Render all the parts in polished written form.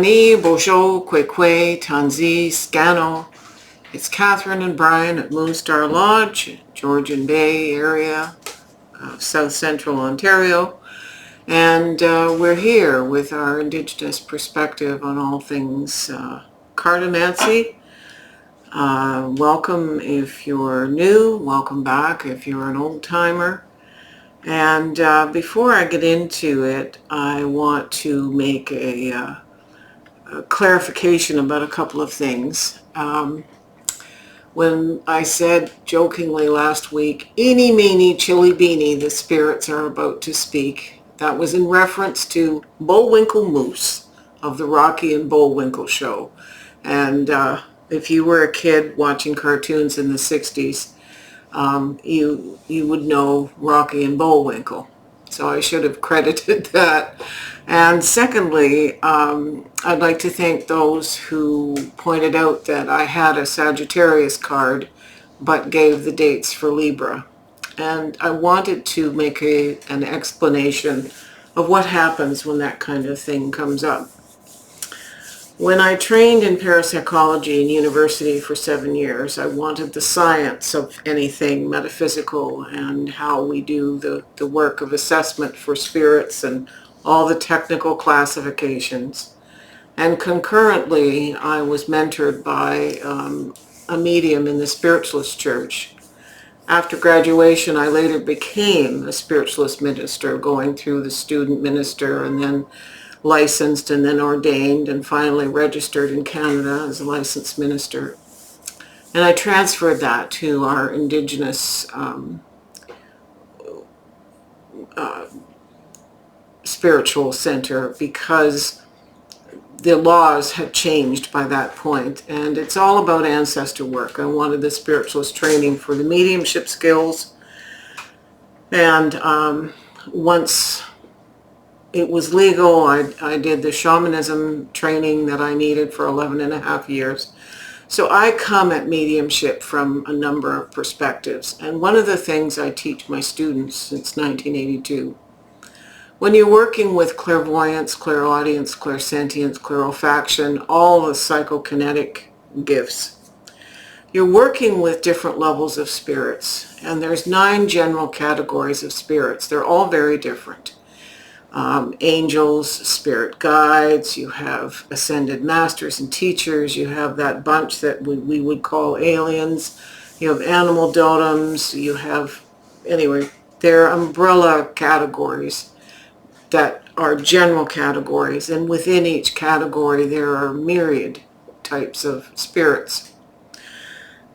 Ani, Bonjour, Kwekwe, Tanzi, Scano. It's Catherine and Brian at Moonstarlodge, Georgian Bay area of South Central Ontario. And we're here with our Indigenous perspective on all things cartomancy. Welcome if you're new, welcome back if you're an old-timer. And before I get into it, I want to make a clarification about a couple of things. When I said jokingly last week, eeny, meeny, chilly beanie, the spirits are about to speak, that was in reference to Bullwinkle Moose of the Rocky and Bullwinkle show. And if you were a kid watching cartoons in the 60s, you would know Rocky and Bullwinkle. So I should have credited that. And secondly, I'd like to thank those who pointed out that I had a Sagittarius card, but gave the dates for Libra. And I wanted to make an explanation of what happens when that kind of thing comes up. When I trained in parapsychology in university for 7 years, I wanted the science of anything metaphysical and how we do the work of assessment for spirits and all the technical classifications. And concurrently, I was mentored by a medium in the spiritualist church. After graduation, I later became a spiritualist minister, going through the student minister and then licensed and then ordained and finally registered in Canada as a licensed minister. And I transferred that to our Indigenous spiritual center because the laws had changed by that point. And it's all about ancestor work. I wanted the spiritualist training for the mediumship skills. And once it was legal, I did the shamanism training that I needed for 11 and a half years. So I come at mediumship from a number of perspectives. And one of the things I teach my students since 1982, when you're working with clairvoyance, clairaudience, clairsentience, clairolfaction, all the psychokinetic gifts, you're working with different levels of spirits. And there's 9 general categories of spirits. They're all very different. Angels, spirit guides, you have ascended masters and teachers, you have that bunch that we would call aliens, you have animal totems, you have, anyway, they're umbrella categories that are general categories, and within each category there are myriad types of spirits.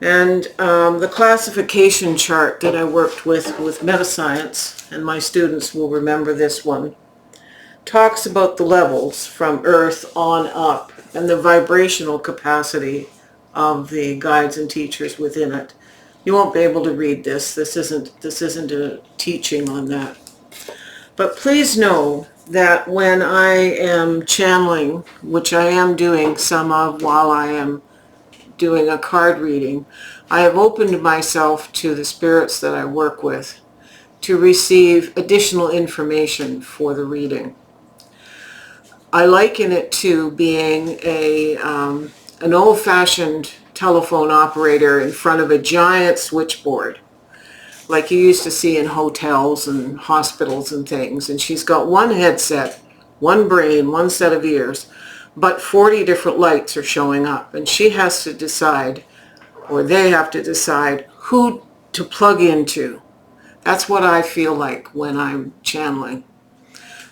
And the classification chart that I worked with Metascience, and my students will remember this one, talks about the levels from Earth on up and the vibrational capacity of the guides and teachers within it. You won't be able to read this. This isn't a teaching on that. But please know that when I am channeling, which I am doing some of while I am doing a card reading, I have opened myself to the spirits that I work with to receive additional information for the reading. I liken it to being an old-fashioned telephone operator in front of a giant switchboard, like you used to see in hotels and hospitals and things. And she's got one headset, one brain, one set of ears, but 40 different lights are showing up. And she has to decide, or they have to decide, who to plug into. That's what I feel like when I'm channeling.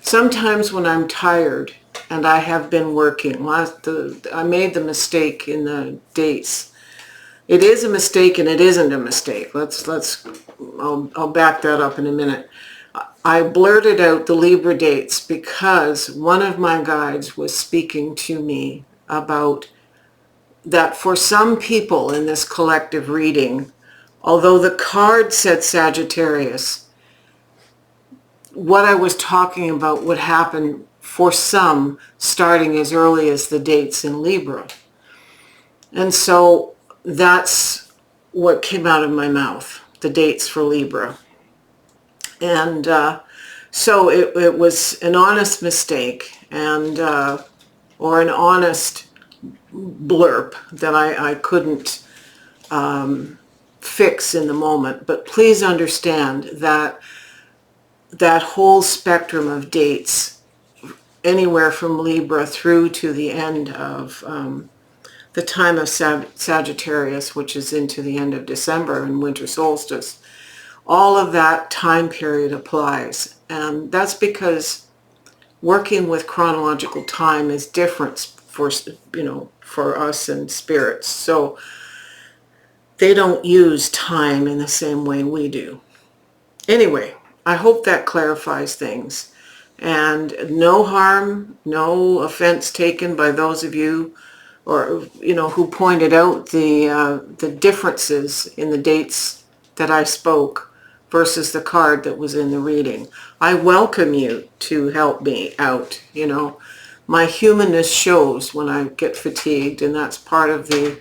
Sometimes when I'm tired, and I have been working, I made the mistake in the dates. It is a mistake and it isn't a mistake. I'll back that up in a minute. I blurted out the Libra dates because one of my guides was speaking to me about that for some people in this collective reading, although the card said Sagittarius, what I was talking about would happen for some starting as early as the dates in Libra. And so that's what came out of my mouth, the dates for Libra. And so it was an honest mistake. And or an honest blurb that I couldn't fix in the moment. But please understand that that whole spectrum of dates, anywhere from Libra through to the end of the time of Sagittarius, which is into the end of December and winter solstice, all of that time period applies. And that's because working with chronological time is different for, for us and spirits. So they don't use time in the same way we do. Anyway, I hope that clarifies things. And no harm, no offense taken by those of you who pointed out the differences in the dates that I spoke versus the card that was in the reading. I welcome you to help me out. My humanness shows when I get fatigued, and that's part of the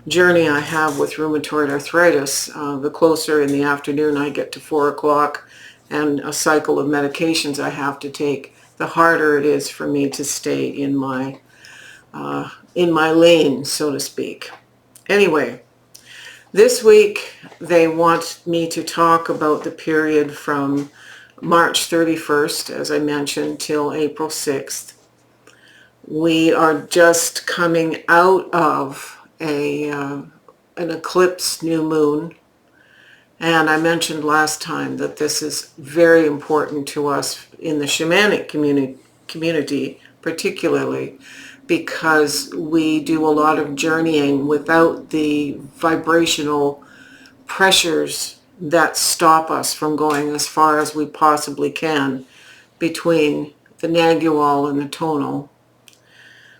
journey I have with rheumatoid arthritis. The closer in the afternoon I get to 4 o'clock and a cycle of medications I have to take, the harder it is for me to stay in my lane, so to speak. Anyway, this week they want me to talk about the period from March 31st, as I mentioned, till April 6th. We are just coming out of an eclipse new moon, and I mentioned last time that this is very important to us in the shamanic community particularly, because we do a lot of journeying without the vibrational pressures that stop us from going as far as we possibly can between the nagual and the tonal,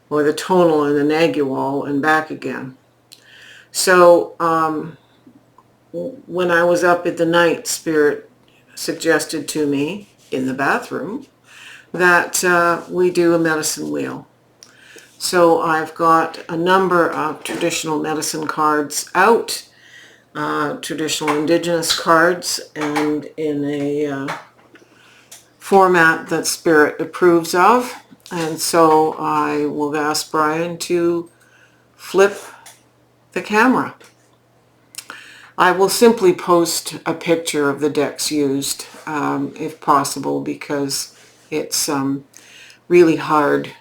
or the tonal and the nagual and back again. So when I was up at the night, Spirit suggested to me in the bathroom that we do a medicine wheel. So I've got a number of traditional medicine cards out, traditional indigenous cards, and in a format that Spirit approves of. And so I will ask Brian to flip the camera. I will simply post a picture of the decks used, if possible, because it's really hard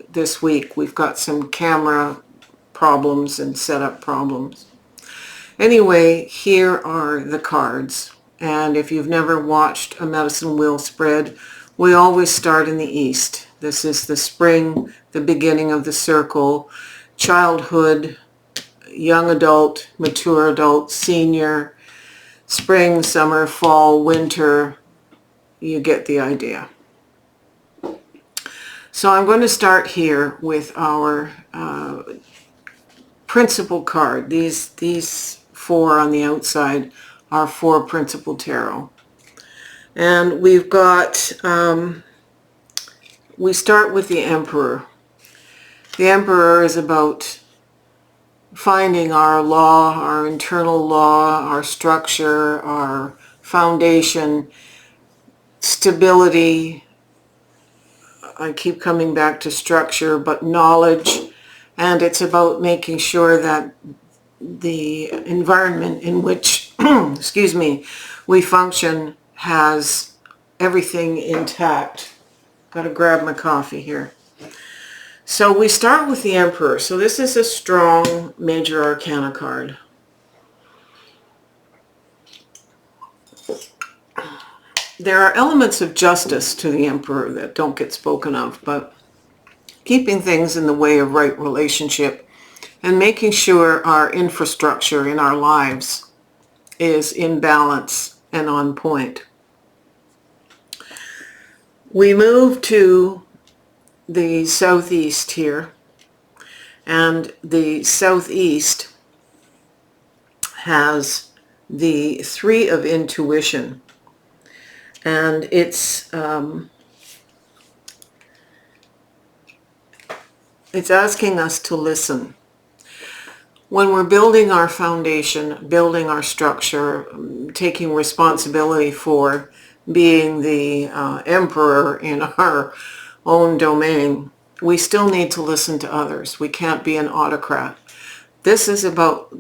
this week. We've got some camera problems and setup problems. Anyway, here are the cards. And if you've never watched a medicine wheel spread, we always start in the east. This is the spring, the beginning of the circle, childhood, young adult, mature adult, senior, spring, summer, fall, winter. You get the idea. So I'm going to start here with our principal card. These 4 on the outside are 4 principal tarot. And we've got, we start with the Emperor. The Emperor is about finding our law, our internal law, our structure, our foundation, stability. I keep coming back to structure, but knowledge. And it's about making sure that the environment in which, excuse me, we function has everything intact. Got to grab my coffee here. So we start with the Emperor. So this is a strong Major Arcana card. There are elements of justice to the Emperor that don't get spoken of, but keeping things in the way of right relationship and making sure our infrastructure in our lives is in balance and on point. We move to the southeast here, and the southeast has the 3 of intuition, and it's asking us to listen. When we're building our foundation, building our structure, taking responsibility for being the emperor in our own domain, we still need to listen to others. We can't be an autocrat. This is about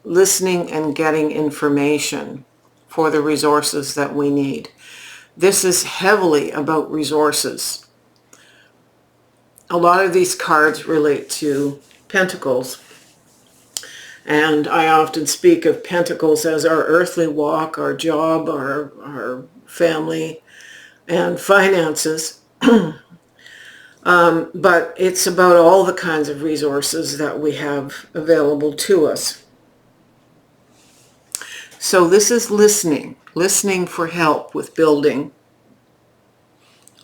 listening and getting information for the resources that we need. This is heavily about resources. A lot of these cards relate to pentacles. And I often speak of pentacles as our earthly walk, our job, our family, and finances. But it's about all the kinds of resources that we have available to us. So this is listening for help with building,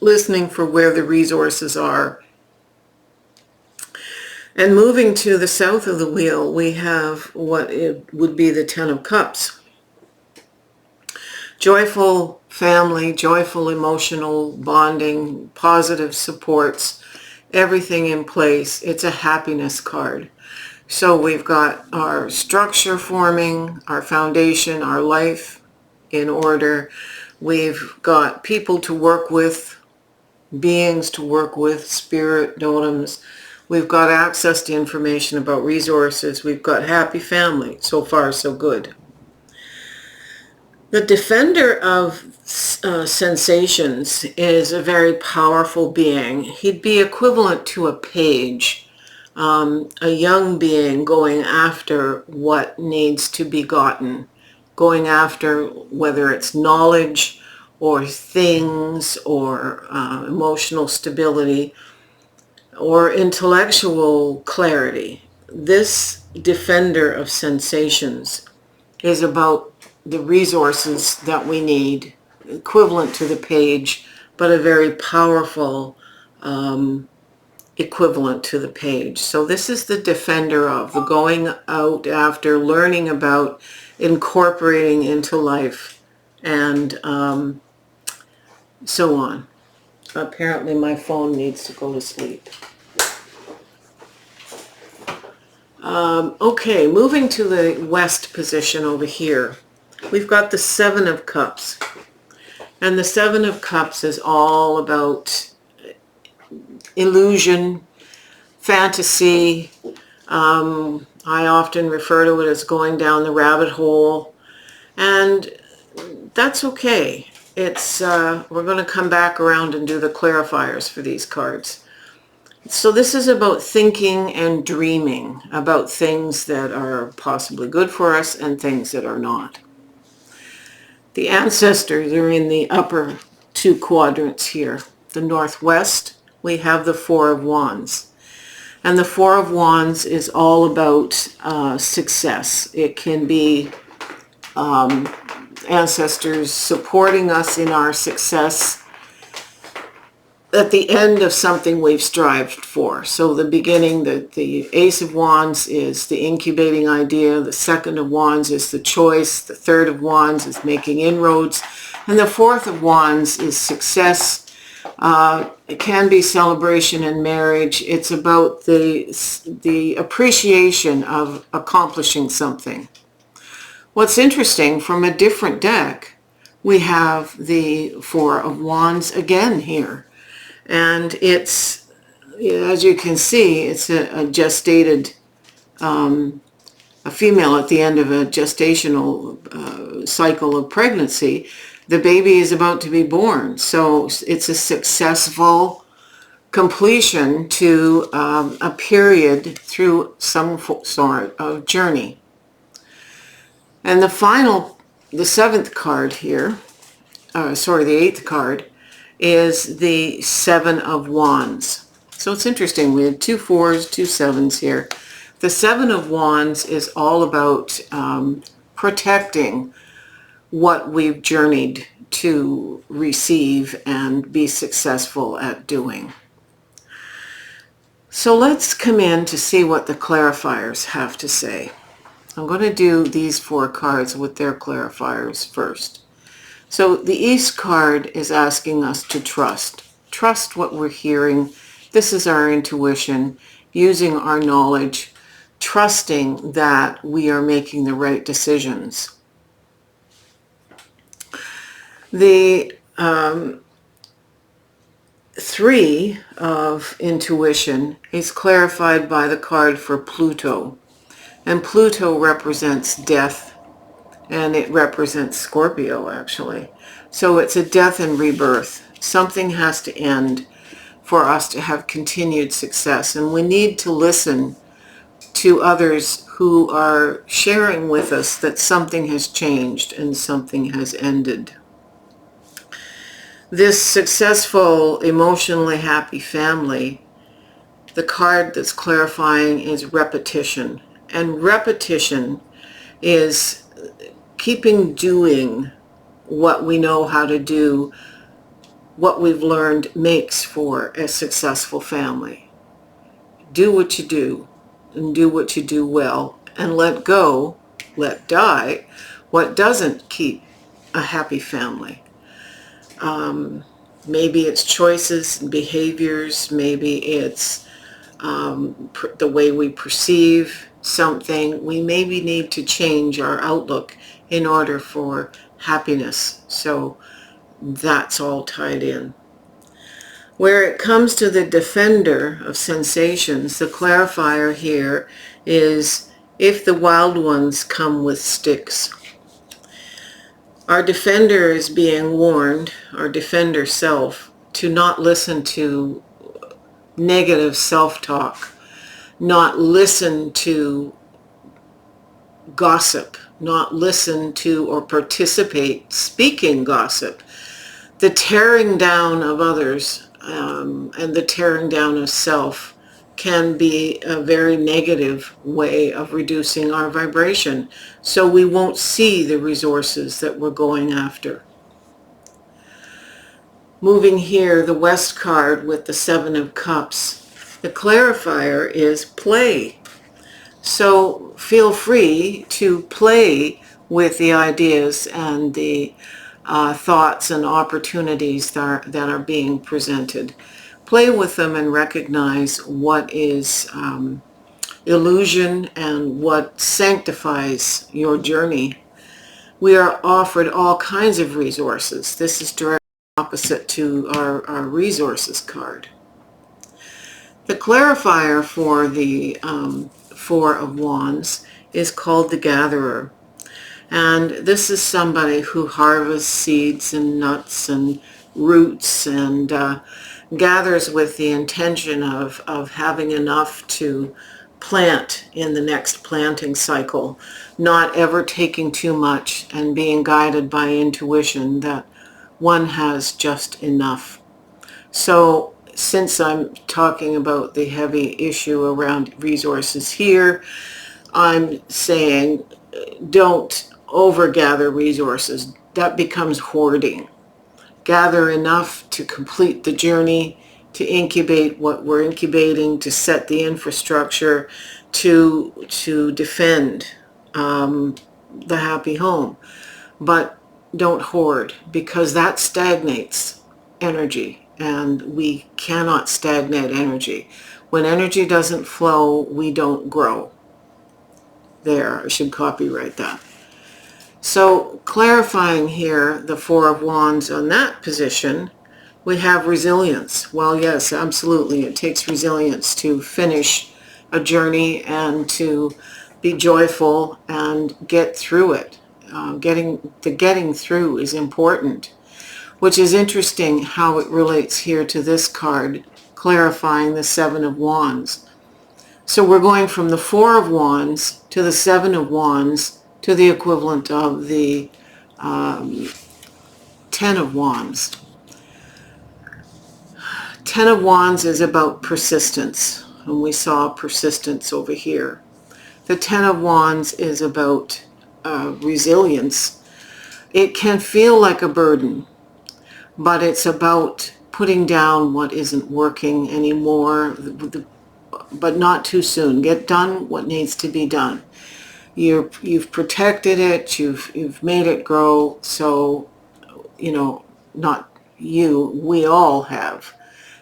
listening for where the resources are. And moving to the south of the wheel, we have what it would be the Ten of Cups. Joyful family, joyful emotional bonding, positive supports, everything in place. It's a happiness card. So we've got our structure forming, our foundation, our life in order. We've got people to work with, beings to work with, spirit, totems. We've got access to information about resources. We've got happy family. So far, so good. The defender of sensations is a very powerful being. He'd be equivalent to a page, a young being going after what needs to be gotten, going after whether it's knowledge or things or emotional stability or intellectual clarity. This defender of sensations is about the resources that we need, equivalent to the page, but a very powerful equivalent to the page. So this is the defender of, the going out after, learning about, incorporating into life, and so on. Apparently my phone needs to go to sleep. Okay, moving to the west position over here. We've got the Seven of Cups. And the Seven of Cups is all about illusion, fantasy. I often refer to it as going down the rabbit hole. And that's okay. It's we're going to come back around and do the clarifiers for these cards. So this is about thinking and dreaming about things that are possibly good for us and things that are not. The ancestors are in the upper two quadrants here. The northwest, we have the Four of Wands. And the Four of Wands is all about success. It can be ancestors supporting us in our success at the end of something we've strived for. So the beginning, the Ace of Wands is the incubating idea. The Second of Wands is the choice. The Third of Wands is making inroads. And the Fourth of Wands is success. It can be celebration and marriage. It's about the appreciation of accomplishing something. What's interesting, from a different deck, we have the Four of Wands again here. And it's, as you can see, it's a gestated, a female at the end of a gestational cycle of pregnancy. The baby is about to be born. So it's a successful completion to a period through some sort of journey. And the seventh card here, the eighth card, is the Seven of Wands. So it's interesting. We had two fours, two sevens here. The Seven of Wands is all about protecting what we've journeyed to receive and be successful at doing. So let's come in to see what the clarifiers have to say. I'm going to do these four cards with their clarifiers first. So the East card is asking us to trust. Trust what we're hearing. This is our intuition, using our knowledge, trusting that we are making the right decisions. The 3 of intuition is clarified by the card for Pluto. And Pluto represents death, and it represents Scorpio, actually. So it's a death and rebirth. Something has to end for us to have continued success. And we need to listen to others who are sharing with us that something has changed and something has ended. This successful, emotionally happy family, the card that's clarifying is repetition. And repetition is keeping doing what we know how to do, what we've learned makes for a successful family. Do what you do, and do what you do well, and let go, let die, what doesn't keep a happy family. Maybe it's choices and behaviors, maybe it's the way we perceive something. We maybe need to change our outlook in order for happiness. So that's all tied in. Where it comes to the defender of sensations, the clarifier here is if the wild ones come with sticks. Our defender is being warned, our defender self, to not listen to negative self-talk, not listen to gossip, not listen to or participate speaking gossip. The tearing down of others and the tearing down of self can be a very negative way of reducing our vibration, so we won't see the resources that we're going after. Moving here, the West card with the 7 of Cups, the clarifier is play. So feel free to play with the ideas and the thoughts and opportunities that are being presented. Play with them and recognize what is illusion and what sanctifies your journey. We are offered all kinds of resources. This is directly opposite to our resources card. The clarifier for the 4 of Wands is called the Gatherer. And this is somebody who harvests seeds and nuts and roots and gathers with the intention of having enough to plant in the next planting cycle, not ever taking too much and being guided by intuition that one has just enough. So since I'm talking about the heavy issue around resources here, I'm saying don't overgather resources. That becomes hoarding. Gather enough to complete the journey, to incubate what we're incubating, to set the infrastructure, to defend the happy home. But don't hoard, because that stagnates energy, and we cannot stagnate energy. When energy doesn't flow, we don't grow. There, I should copyright that. So clarifying here the 4 of Wands on that position, we have resilience. Well, yes, absolutely. It takes resilience to finish a journey and to be joyful and get through it. Getting through is important, which is interesting how it relates here to this card, clarifying the 7 of Wands. So we're going from the 4 of Wands to the 7 of Wands to the equivalent of the 10 of Wands. 10 of Wands is about persistence, and we saw persistence over here. The 10 of Wands is about resilience. It can feel like a burden, but it's about putting down what isn't working anymore, but not too soon. Get done what needs to be done. You've protected it, you've made it grow, so, not you, we all have.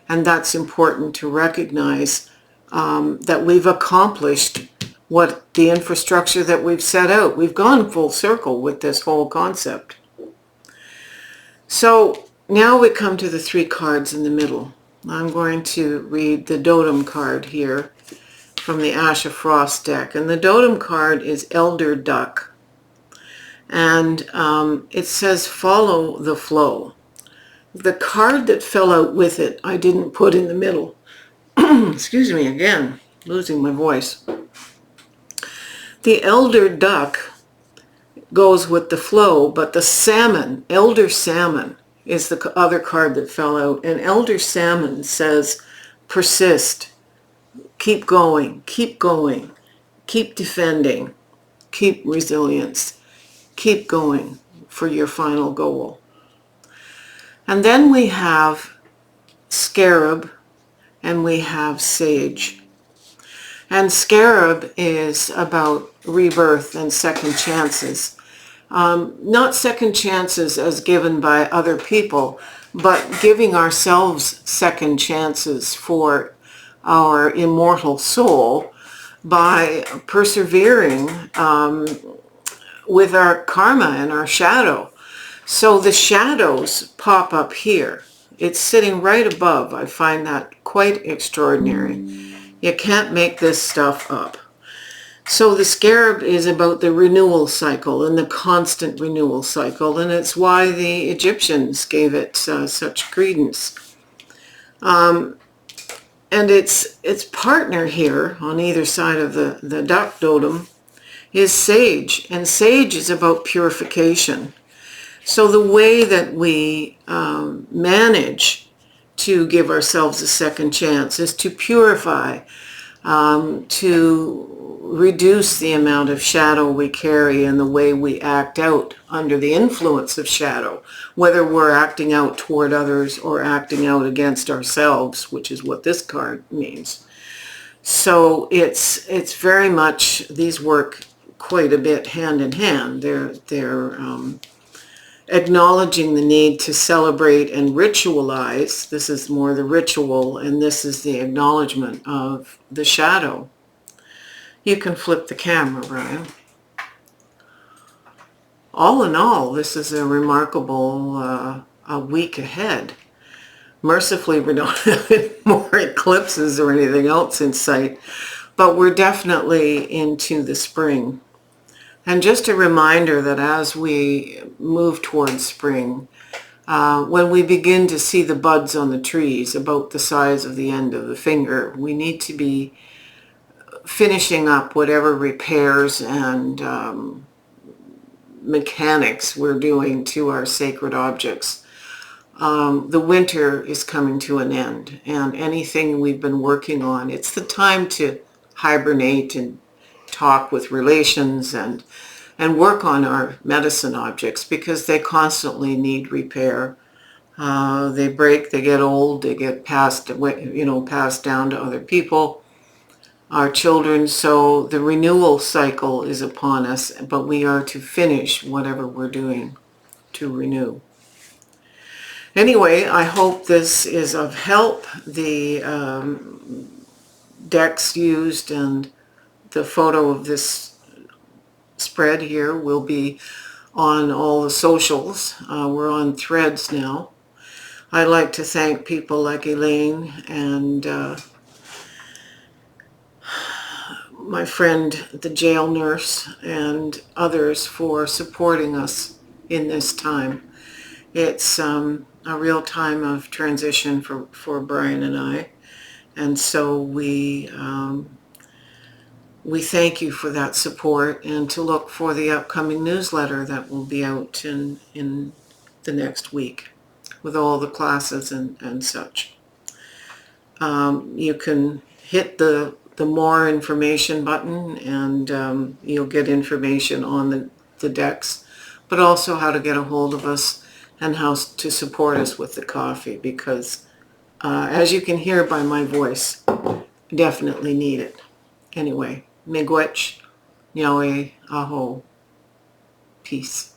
And that's important to recognize, that we've accomplished what the infrastructure that we've set out. We've gone full circle with this whole concept. So now we come to the 3 cards in the middle. I'm going to read the Dotem card here from the Ash of Frost deck. And the Dotem card is Elder Duck. And it says, follow the flow. The card that fell out with it, I didn't put in the middle. Excuse me again, losing my voice. The Elder Duck goes with the flow, but the salmon, Elder Salmon, is the other card that fell out. And Elder Salmon says, persist, keep going, keep defending, keep resilience, keep going for your final goal. And then we have Scarab and we have Sage. And Scarab is about rebirth and second chances. Not second chances as given by other people, but giving ourselves second chances for our immortal soul by persevering with our karma and our shadow. So the shadows pop up here. It's sitting right above. I find that quite extraordinary. You can't make this stuff up. So the Scarab is about the renewal cycle and the constant renewal cycle, and it's why the Egyptians gave it such credence. And its partner here on either side of the duck totem is Sage, and Sage is about purification. So the way that we manage to give ourselves a second chance is to purify, to reduce the amount of shadow we carry and the way we act out under the influence of shadow, whether we're acting out toward others or acting out against ourselves, which is what this card means. So it's very much, these work quite a bit hand in hand. They're acknowledging the need to celebrate and ritualize. This is more the ritual, and this is the acknowledgement of the shadow. You can flip the camera, Brian. All in all, this is a remarkable a week ahead. Mercifully, we don't have any more eclipses or anything else in sight, but we're definitely into the spring. And just a reminder that as we move towards spring, when we begin to see the buds on the trees about the size of the end of the finger, we need to be finishing up whatever repairs and mechanics we're doing to our sacred objects. The winter is coming to an end, and anything we've been working on, it's the time to hibernate and talk with relations and work on our medicine objects, because they constantly need repair. They break, they get old, they get passed down to other people, our children. So the renewal cycle is upon us, but we are to finish whatever we're doing to renew. Anyway, I hope this is of help. The decks used and the photo of this spread here will be on all the socials. We're on Threads now. I'd like to thank people like Elaine and my friend, the jail nurse, and others for supporting us in this time. It's a real time of transition for Brian and I, and so we thank you for that support, and to look for the upcoming newsletter that will be out in the next week with all the classes and such. You can hit the more information button, and you'll get information on the decks, but also how to get a hold of us and how to support us with the coffee, because as you can hear by my voice, definitely need it. Anyway, miigwech, Yahweh, aho, peace.